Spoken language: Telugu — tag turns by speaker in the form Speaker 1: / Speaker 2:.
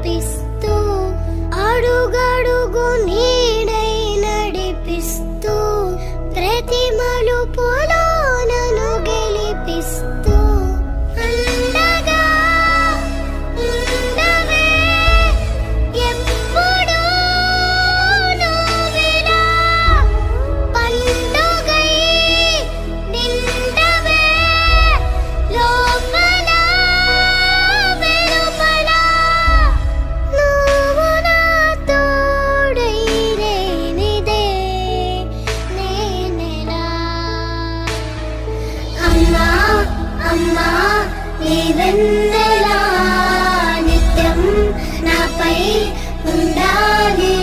Speaker 1: కురిపిస్తూ అడుగడుగు నీడై నడిపిస్తూ ప్రతి మలుపులో నన్ను గెలిపిస్తూ అండగా ఉండవే ఎప్పుడూ నువ్విలా పండుగై నిండవే లోపల వెలుపల నువ్వు నా తోడై లేనిదే నేనెలా అమ్మా అమ్మా నీ వెన్నెలా నిత్యం నాపై ఉండాలి